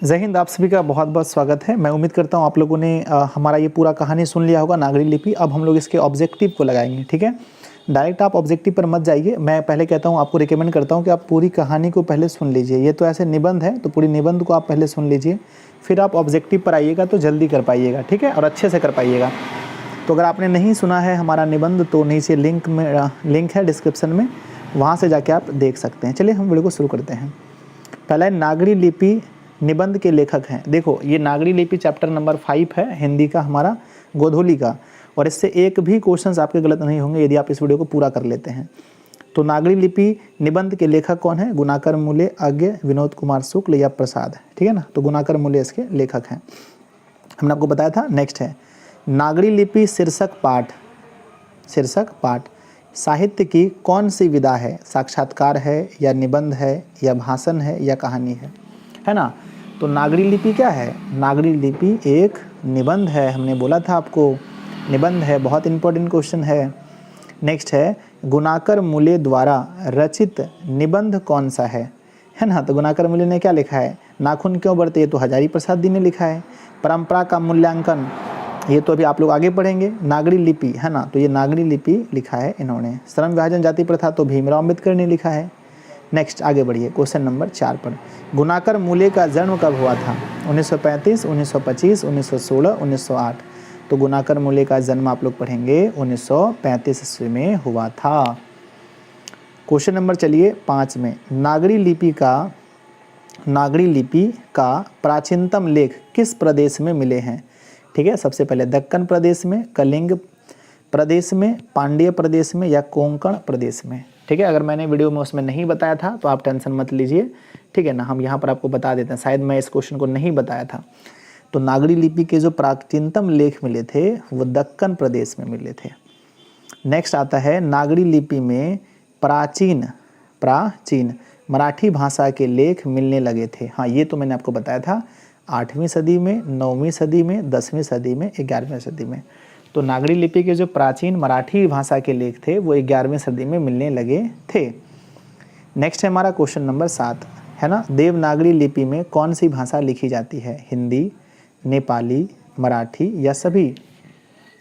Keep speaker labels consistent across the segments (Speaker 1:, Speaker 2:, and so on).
Speaker 1: जय हिंद। आप सभी का बहुत बहुत स्वागत है। मैं उम्मीद करता हूँ आप लोगों ने हमारा ये पूरा कहानी सुन लिया होगा नागरी लिपि। अब हम लोग इसके ऑब्जेक्टिव को लगाएंगे, ठीक है। डायरेक्ट आप ऑब्जेक्टिव पर मत जाइए। मैं पहले कहता हूँ, आपको रिकमेंड करता हूँ कि आप पूरी कहानी को पहले सुन लीजिए। ये तो ऐसे निबंध है, तो पूरी निबंध को आप पहले सुन लीजिए, फिर आप ऑब्जेक्टिव पर आइएगा तो जल्दी कर पाइएगा, ठीक है, और अच्छे से कर पाइएगा। तो अगर आपने नहीं सुना है हमारा निबंध तो नीचे लिंक है डिस्क्रिप्शन में, वहाँ से जाके आप देख सकते हैं। चलिए हम वीडियो को शुरू करते हैं। पहला है नागरी लिपि निबंध के लेखक हैं। देखो, ये नागरी लिपि चैप्टर नंबर 5 है हिंदी का हमारा, गोधूली का, और इससे एक भी क्वेश्चंस आपके गलत नहीं होंगे यदि आप इस वीडियो को पूरा कर लेते हैं। तो नागरी लिपि निबंध के लेखक कौन है? गुणाकर मूले, अज्ञ, विनोद कुमार शुक्ल या प्रसाद, ठीक है ना। तो गुणाकर मूले इसके लेखक हैं, हमने आपको बताया था। नेक्स्ट है नागरी लिपि शीर्षक पाठ। शीर्षक पाठ साहित्य की कौन सी विधा है? साक्षात्कार है या निबंध है या भाषण है या कहानी है ना। तो नागरी लिपि क्या है? नागरी लिपि एक निबंध है, हमने बोला था आपको, निबंध है, बहुत इंपॉर्टेंट क्वेश्चन है। नेक्स्ट है गुणाकर मूले द्वारा रचित निबंध कौन सा है ना। तो गुणाकर मूले ने क्या लिखा है? नाखून क्यों बढ़ते, ये तो हजारी प्रसाद जी ने लिखा है। परंपरा का मूल्यांकन, ये तो अभी आप लोग आगे पढ़ेंगे। नागरी लिपि है ना, तो ये नागरी लिपि लिखा है इन्होंने। श्रम विभाजन जाति प्रथा तो भीमराव अम्बेडकर ने लिखा है। नेक्स्ट आगे बढ़िए क्वेश्चन नंबर 4 पर। गुणाकर मूले का जन्म कब हुआ था? 1935, 1925, 1916, 1908। तो गुणाकर मूले का जन्म आप लोग पढ़ेंगे 1935 ईस्वी में हुआ था। क्वेश्चन नंबर चलिए 5 में, नागरी लिपि का प्राचीनतम लेख किस प्रदेश में मिले हैं? ठीक है, सबसे पहले दक्कन प्रदेश में, कलिंग प्रदेश में, पांड्य प्रदेश में या कोंकण प्रदेश में। ठीक है, अगर मैंने वीडियो में उसमें नहीं बताया था तो आप टेंशन मत लीजिए, ठीक है ना। हम यहाँ पर आपको बता देते हैं, शायद मैं इस क्वेश्चन को नहीं बताया था। तो नागरी लिपि के जो प्राचीनतम लेख मिले थे वो दक्कन प्रदेश में मिले थे। नेक्स्ट आता है नागरी लिपि में प्राचीन मराठी भाषा के लेख मिलने लगे थे। हाँ, ये तो मैंने आपको बताया था, 8वीं सदी में, 9वीं सदी में, 10वीं सदी में, 11वीं सदी में। तो नागरी लिपि के जो प्राचीन मराठी भाषा के लेख थे वो 11वीं सदी में मिलने लगे थे। नेक्स्ट है हमारा क्वेश्चन नंबर 7, है ना। देवनागरी लिपि में कौन सी भाषा लिखी जाती है? हिंदी, नेपाली, मराठी या सभी,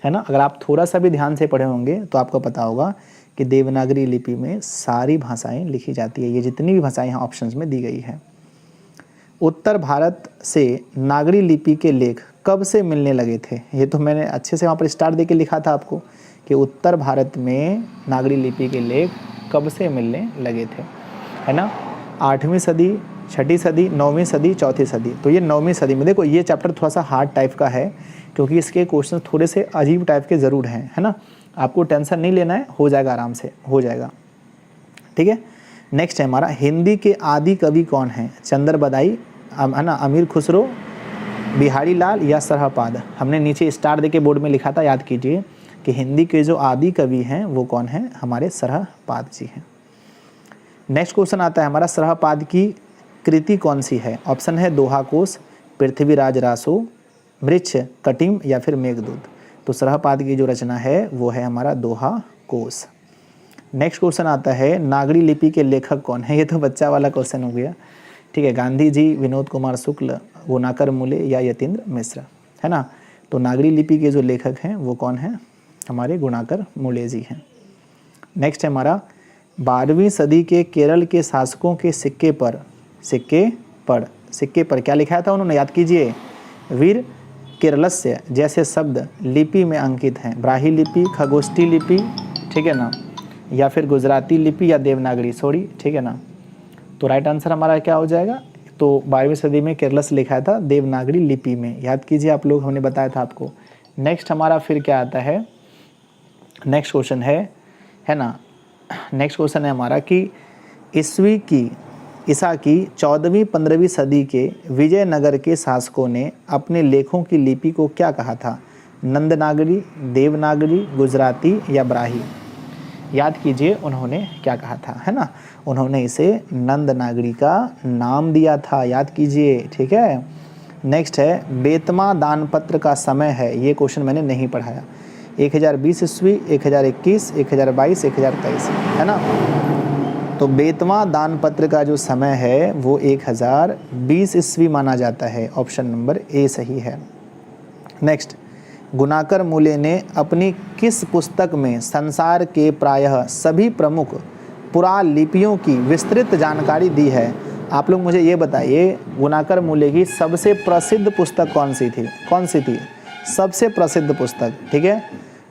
Speaker 1: है ना। अगर आप थोड़ा सा भी ध्यान से पढ़े होंगे तो आपको पता होगा कि देवनागरी लिपि में सारी भाषाएं लिखी जाती है। ये जितनी भी भाषाएं यहाँ ऑप्शंस में दी गई है। उत्तर भारत से नागरी लिपि के लेख कब से मिलने लगे थे? ये तो मैंने अच्छे से वहाँ पर स्टार दे के लिखा था आपको कि उत्तर भारत में नागरी लिपि के लेख कब से मिलने लगे थे, है ना। 8वीं सदी, 6ठी सदी, 9वीं सदी, 4थी सदी। तो ये 9वीं सदी में। देखो, ये चैप्टर थोड़ा सा हार्ड टाइप का है क्योंकि इसके क्वेश्चन थोड़े से अजीब टाइप के ज़रूर हैं, है ना। आपको टेंशन नहीं लेना है, हो जाएगा, आराम से हो जाएगा, ठीक है। नेक्स्ट है हमारा हिंदी के आदि कवि कौन हैं? चंद्र बदाई, है ना, अमीर खुसरो, बिहारी लाल या सरहपाद। हमने नीचे स्टार देके बोर्ड में लिखा था, याद कीजिए कि हिंदी के जो आदि कवि हैं वो कौन हैं? हमारे सरहपाद जी हैं। नेक्स्ट क्वेश्चन आता है हमारा, सरहपाद की कृति कौन सी है? ऑप्शन है दोहा कोश, पृथ्वीराज रासो, मृच्छ कटिम या फिर मेघदूत। तो सरहपाद की जो रचना है वो है हमारा दोहा कोश। नेक्स्ट क्वेश्चन आता है नागरी लिपि के लेखक कौन है? ये तो बच्चा वाला क्वेश्चन हो गया, ठीक है। गांधी जी, विनोद कुमार शुक्ल, गुणाकर मूले या यतीन्द्र मिश्र, है ना। तो नागरी लिपि के जो लेखक हैं वो कौन है? हमारे गुणाकर मूले जी हैं। नेक्स्ट है हमारा 12वीं सदी के केरल के शासकों के सिक्के पर क्या लिखा था उन्होंने? याद कीजिए, वीर केरलस्य जैसे शब्द लिपि में अंकित हैं। ब्राही लिपि, खगोष्ठी लिपि, ठीक है ना, या फिर गुजराती लिपि या देवनागरी, ठीक है ना। तो राइट आंसर हमारा क्या हो जाएगा? तो 12वीं सदी में केरल से लिखा था देवनागरी लिपि में, याद कीजिए आप लोग, हमने बताया था आपको। नेक्स्ट हमारा फिर क्या आता है? नेक्स्ट क्वेश्चन है ना, नेक्स्ट क्वेश्चन है हमारा कि ईसा की 14वीं 15वीं सदी के विजयनगर के शासकों ने अपने लेखों की लिपि को क्या कहा था? नंदनागरी, देवनागरी, गुजराती या ब्राही। याद कीजिए उन्होंने क्या कहा था, है ना। उन्होंने इसे नंदनागरी का नाम दिया था, याद कीजिए, ठीक है। नेक्स्ट है बेतमा दानपत्र का समय है। ये क्वेश्चन मैंने नहीं पढ़ाया। 1020 ईस्वी, 1021, 1022, 1023, है ना। तो बेतवा दान पत्र का जो समय है वो 1020 ईस्वी माना जाता है। ऑप्शन नंबर ए सही है। नेक्स्ट, गुणाकर मूले ने अपनी किस पुस्तक में संसार के प्रायः सभी प्रमुख पुरालिपियों की विस्तृत जानकारी दी है? आप लोग मुझे ये बताइए, गुणाकर मूले की सबसे प्रसिद्ध पुस्तक कौन सी थी? सबसे प्रसिद्ध पुस्तक, ठीक है।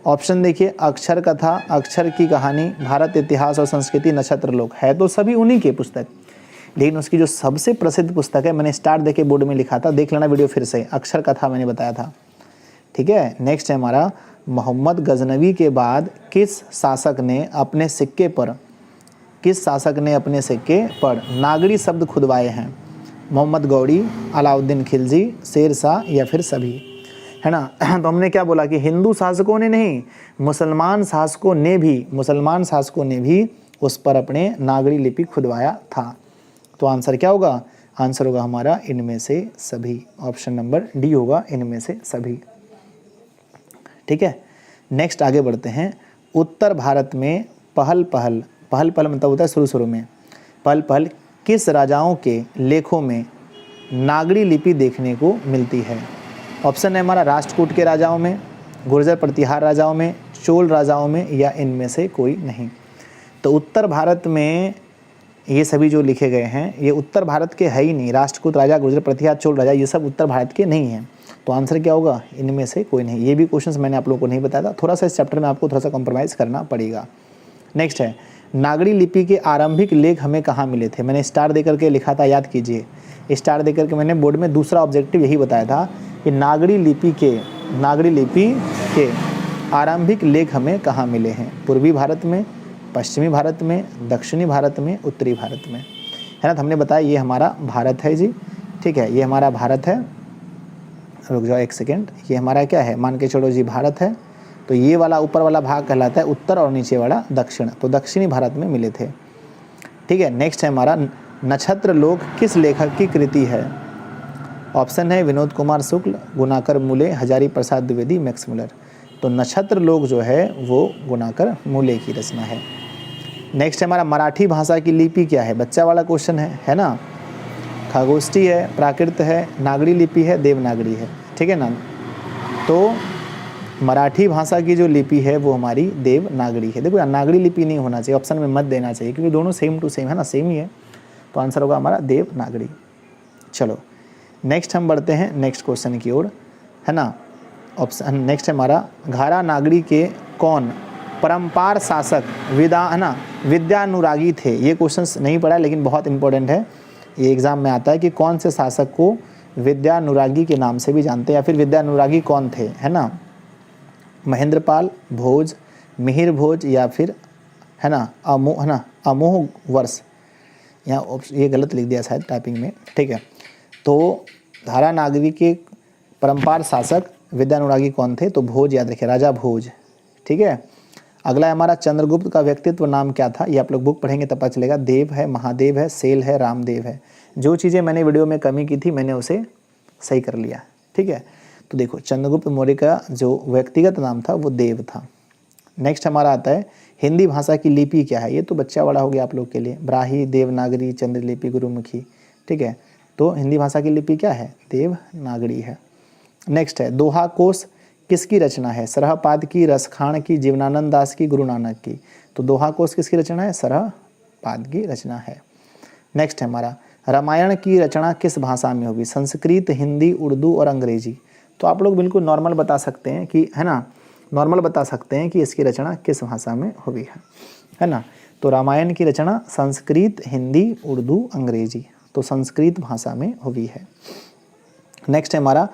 Speaker 1: ऑप्शन देखिए, अक्षर कथा, अक्षर की कहानी, भारत इतिहास और संस्कृति, नक्षत्रलोक। है तो सभी उन्हीं के पुस्तक, लेकिन उसकी जो सबसे प्रसिद्ध पुस्तक है, मैंने स्टार्ट देके बोर्ड में लिखा था, देख लेना वीडियो फिर से, अक्षर कथा मैंने बताया था, ठीक है। नेक्स्ट है हमारा, मोहम्मद गजनवी के बाद किस शासक ने अपने सिक्के पर नागरी शब्द खुदवाए हैं? मोहम्मद गौरी, अलाउद्दीन खिलजी, शेर शाह या फिर सभी, है ना। तो हमने क्या बोला कि हिंदू शासकों ने नहीं, मुसलमान शासकों ने भी उस पर अपने नागरी लिपि खुदवाया था। तो आंसर क्या होगा? आंसर होगा हमारा इनमें से सभी। ऑप्शन नंबर डी होगा, इनमें से सभी, ठीक है। नेक्स्ट आगे बढ़ते हैं। उत्तर भारत में पहल पहल मतलब होता है शुरू में, पहल पहल किस राजाओं के लेखों में नागरी लिपि देखने को मिलती है? ऑप्शन है हमारा, राष्ट्रकूट के राजाओं में, गुर्जर प्रतिहार राजाओं में, चोल राजाओं में, या इनमें से कोई नहीं। तो उत्तर भारत में ये सभी जो लिखे गए हैं, ये उत्तर भारत के है ही नहीं। राष्ट्रकूट राजा, गुर्जर प्रतिहार, चोल राजा, ये सब उत्तर भारत के नहीं हैं। तो आंसर क्या होगा? इनमें से कोई नहीं। ये भी क्वेश्चंस मैंने आप लोगों को नहीं बताया था, थोड़ा सा इस चैप्टर में आपको थोड़ा सा कॉम्प्रोमाइज़ करना पड़ेगा। नेक्स्ट है, नागरी लिपि के आरंभिक लेख हमें कहाँ मिले थे? मैंने स्टार देकर के लिखा था, याद कीजिए। स्टार देकर के मैंने बोर्ड में दूसरा ऑब्जेक्टिव यही बताया था कि नागरी लिपि के आरंभिक लेख हमें कहाँ मिले हैं? पूर्वी भारत में, पश्चिमी भारत में, दक्षिणी भारत में, उत्तरी भारत में, है ना। तो हमने बताया ये हमारा भारत है जी, ठीक है, ये हमारा भारत है। रुक जाओ एक सेकेंड, ये हमारा क्या है? मान के चलो जी भारत है। तो ये वाला ऊपर वाला भाग कहलाता है उत्तर और नीचे वाला दक्षिण। तो दक्षिणी भारत में मिले थे, ठीक है। नेक्स्ट है हमारा, नक्षत्रलोक किस लेखक की कृति है? ऑप्शन है विनोद कुमार शुक्ल, गुणाकर मूले, हजारी प्रसाद द्विवेदी, मैक्स मुलर। तो नक्षत्रलोक जो है वो गुणाकर मूले की रचना है। नेक्स्ट है हमारा, मराठी भाषा की लिपि क्या है? बच्चा वाला क्वेश्चन है ना। खगोष्ठी है, प्राकृत है, नागरी लिपि है, देवनागरी है, ठीक है ना। तो मराठी भाषा की जो लिपि है वो हमारी देवनागरी है। देखो नागरी लिपि नहीं होना चाहिए, ऑप्शन में मत देना चाहिए, क्योंकि दोनों सेम टू सेम है ना, सेम ही है। तो आंसर होगा हमारा देवनागरी। चलो नेक्स्ट हम बढ़ते हैं नेक्स्ट क्वेश्चन की ओर, है ना। ऑप्शन नेक्स्ट है हमारा, घारा नागरी के कौन परंपार शासक विद्यानुरागी थे? ये क्वेश्चंस नहीं पढ़ा लेकिन बहुत इंपॉर्टेंट है, ये एग्जाम में आता है कि कौन से शासक को विद्यानुरागी के नाम से भी जानते हैं, या फिर विद्यानुरागी कौन थे, है ना। महेंद्रपाल, भोज, मिहिर भोज, या फिर है ना अमोह वर्ष। यहाँ ये गलत लिख दिया शायद टाइपिंग में, ठीक है। तो धारा नागरी के परंपार शासक विद्यानुरागी कौन थे? तो भोज याद रखिए, राजा भोज, ठीक है। अगला हमारा, चंद्रगुप्त का व्यक्तित्व नाम क्या था? ये आप लोग बुक पढ़ेंगे तब पता चलेगा। देव है, महादेव है, सेल है, रामदेव है। जो चीज़ें मैंने वीडियो में कमी की थी मैंने उसे सही कर लिया, ठीक है। तो देखो चंद्रगुप्त मौर्य का जो व्यक्तिगत नाम था वो देव था। नेक्स्ट हमारा आता है, हिंदी भाषा की लिपि क्या है? ये तो बच्चा वाला हो गया आप लोग के लिए, ब्राही, देवनागरी, चंद्रलिपि, गुरुमुखी, ठीक है। तो हिंदी भाषा की लिपि क्या है? देवनागरी है। नेक्स्ट है, दोहा कोश किसकी रचना है? सरहपाद की, रसखान की, जीवनानंद दास की, गुरु नानक की। तो दोहा कोश किसकी रचना है? सरहपाद की रचना है। नेक्स्ट है हमारा, रामायण की रचना किस भाषा में होगी? संस्कृत, हिंदी, उर्दू और अंग्रेजी। तो आप लोग बिल्कुल नॉर्मल बता सकते हैं कि, है ना, नॉर्मल बता सकते हैं कि इसकी रचना किस भाषा में हुई है ना। तो रामायण की रचना संस्कृत, हिंदी, उर्दू, अंग्रेजी। तो संस्कृत भाषा में हुई है। नेक्स्ट है हमारा,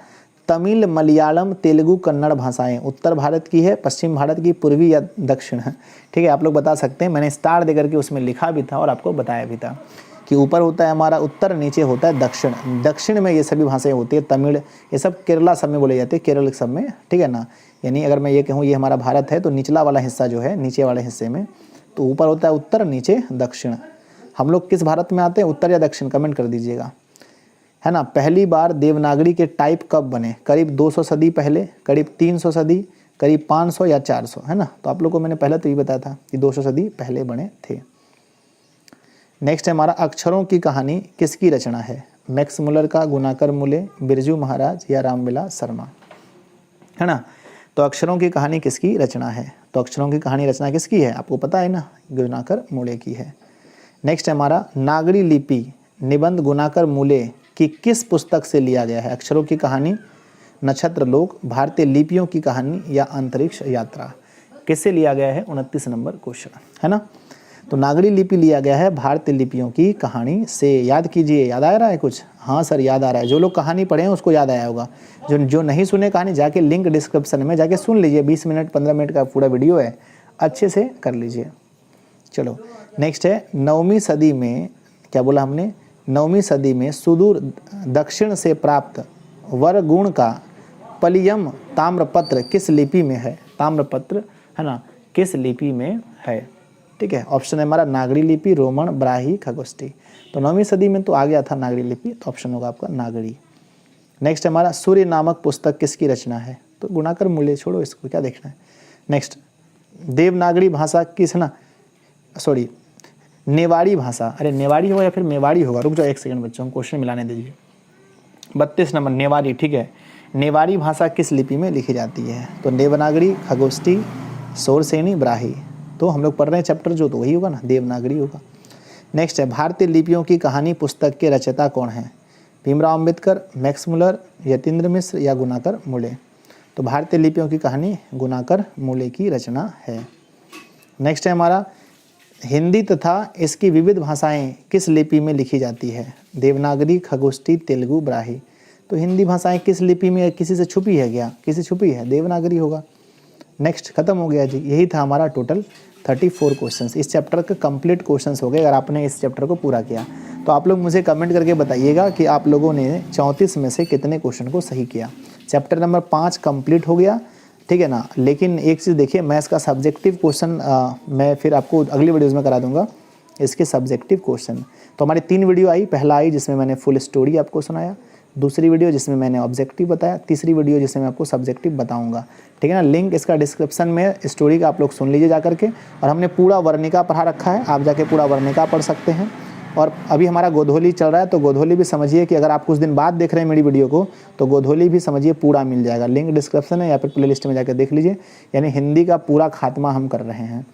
Speaker 1: तमिल, मलयालम, तेलुगु, कन्नड़ भाषाएं उत्तर भारत की है, पश्चिम भारत की, पूर्वी या दक्षिण है, ठीक है। आप लोग बता सकते हैं, मैंने स्टार देकर के उसमें लिखा भी था और आपको बताया भी था कि ऊपर होता है हमारा उत्तर, नीचे होता है दक्षिण। दक्षिण में ये सभी भाषाएं होती है, तमिल, ये सब केरला सब में बोले जाते हैं, केरल सब में, ठीक है ना। यानी अगर मैं ये कहूँ ये हमारा भारत है तो निचला वाला हिस्सा जो है, नीचे वाले हिस्से में तो ऊपर होता है उत्तर, नीचे दक्षिण। हम लोग किस भारत में आते हैं, उत्तर या दक्षिण? कमेंट कर दीजिएगा, है ना। पहली बार देवनागरी के टाइप कब बने? करीब 200 सदी पहले, करीब 300 सदी, करीब 500 या 400, है ना। तो आप लोग को मैंने पहले तो ये बताया था कि 200 सदी पहले बने थे। नेक्स्ट है हमारा अक्षरों की कहानी किसकी रचना है? मैक्स मुलर का, गुनाकर मूले, बिरजू महाराज या रामविलास शर्मा, है ना। तो अक्षरों की कहानी किसकी रचना है? तो अक्षरों की कहानी रचना किसकी है? आपको पता है ना, गुनाकर मूले की है। नेक्स्ट है हमारा नागरी लिपि निबंध गुनाकर मूले की किस पुस्तक से लिया गया है? अक्षरों की कहानी, नक्षत्र लोक, भारतीय लिपियों की कहानी या अंतरिक्ष यात्रा, किससे लिया गया है? 29 नंबर क्वेश्चन, है ना। तो नागरी लिपि लिया गया है भारतीय लिपियों की कहानी से। याद कीजिए, याद आ रहा है कुछ? हाँ सर याद आ रहा है। जो लोग कहानी पढ़े हैं उसको याद आया होगा। जो नहीं सुने कहानी, जाके लिंक डिस्क्रिप्शन में जाके सुन लीजिए। 20 मिनट 15 मिनट का पूरा वीडियो है, अच्छे से कर लीजिए। चलो नेक्स्ट है 9वीं सदी में, क्या बोला हमने? 9वीं सदी में सुदूर दक्षिण से प्राप्त वरगुण का पलियम ताम्रपत्र किस लिपि में है? ताम्रपत्र, है ना, किस लिपि में है? ठीक है, ऑप्शन है हमारा नागरी लिपि, रोमन, ब्राही, खगोष्ठी। तो 9वीं सदी में तो आ गया था नागरी लिपि, तो ऑप्शन होगा आपका नागरी। नेक्स्ट हमारा सूर्य नामक पुस्तक किसकी रचना है? तो गुनाकर मूल्य, छोड़ो इसको, क्या देखना है। नेक्स्ट देवनागरी भाषा किस, ना सॉरी नेवाड़ी भाषा, अरे नेवाड़ी होगा या फिर मेवाड़ी होगा, रुक जाओ एक सेकंड बच्चों, क्वेश्चन मिलाने दीजिए। 32 नंबर नेवाड़ी, ठीक है। नेवाड़ी भाषा किस लिपि में लिखी जाती है? तो देवनागरी, खगोष्ठी, सोरसेनी, ब्राही। तो हम लोग पढ़ रहे हैं चैप्टर जो, तो वही होगा ना, देवनागरी होगा। नेक्स्ट है भारतीय लिपियों की कहानी पुस्तक के रचयिता कौन है? भीमराव अंबेडकर, मैक्स मुलर, यतीन्द्र मिश्र या गुनाकर मूले। तो भारतीय लिपियों की कहानी गुनाकर मूले की रचना है। नेक्स्ट है हमारा हिंदी तथा इसकी विविध भाषाएं किस लिपि में लिखी जाती है? देवनागरी, खगोष्ठी, तेलुगु, ब्राही। तो हिंदी भाषाएं किस लिपि में, किसी से छुपी है क्या? किसी छुपी है, देवनागरी होगा। नेक्स्ट खत्म हो गया जी, यही था हमारा टोटल 34 क्वेश्चंस। इस चैप्टर के कंप्लीट क्वेश्चंस हो गए अगर आपने इस चैप्टर को पूरा किया। तो आप लोग मुझे कमेंट करके बताइएगा कि आप लोगों ने 34 में से कितने क्वेश्चन को सही किया। चैप्टर नंबर 5 कंप्लीट हो गया, ठीक है ना। लेकिन एक चीज़ देखिए, मैं इसका सब्जेक्टिव क्वेश्चन मैं फिर आपको अगली वीडियोज़ में करा दूंगा, इसके सब्जेक्टिव क्वेश्चन। तो हमारी 3 वीडियो आई, पहला आई जिसमें मैंने फुल स्टोरी आपको सुनाया, दूसरी वीडियो जिसमें मैंने ऑब्जेक्टिव बताया, तीसरी वीडियो जिसमें मैं आपको सब्जेक्टिव बताऊंगा, ठीक है ना। लिंक इसका डिस्क्रिप्शन में, स्टोरी का आप लोग सुन लीजिए जा करके। और हमने पूरा वर्णिका पढ़ा रखा है, आप जाके पूरा वर्णिका पढ़ सकते हैं। और अभी हमारा गोधोली चल रहा है, तो गोधोली भी समझिए कि अगर आप कुछ दिन बाद देख रहे हैं मेरी वीडियो को, तो गोधोली भी समझिए पूरा मिल जाएगा। लिंक डिस्क्रिप्शन है या फिर प्लेलिस्ट में जाकर देख लीजिए। यानी हिंदी का पूरा खात्मा हम कर रहे हैं,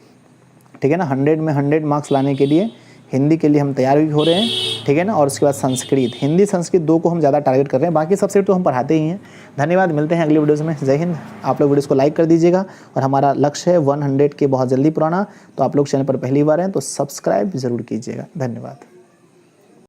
Speaker 1: ठीक है ना। 100 में 100 मार्क्स लाने के लिए हिंदी के लिए हम तैयार भी हो रहे हैं, ठीक है ना। और उसके बाद संस्कृत, हिंदी संस्कृत 2 को हम ज़्यादा टारगेट कर रहे हैं, बाकी सब्जेक्ट तो हम पढ़ाते ही हैं। धन्यवाद, मिलते हैं अगली वीडियोज़ में। जय हिंद। आप लोग वीडियोज़ को लाइक कर दीजिएगा, और हमारा लक्ष्य है 100 के बहुत जल्दी पुराना। तो आप लोग चैनल पर पहली बार हैं तो सब्सक्राइब ज़रूर कीजिएगा। धन्यवाद।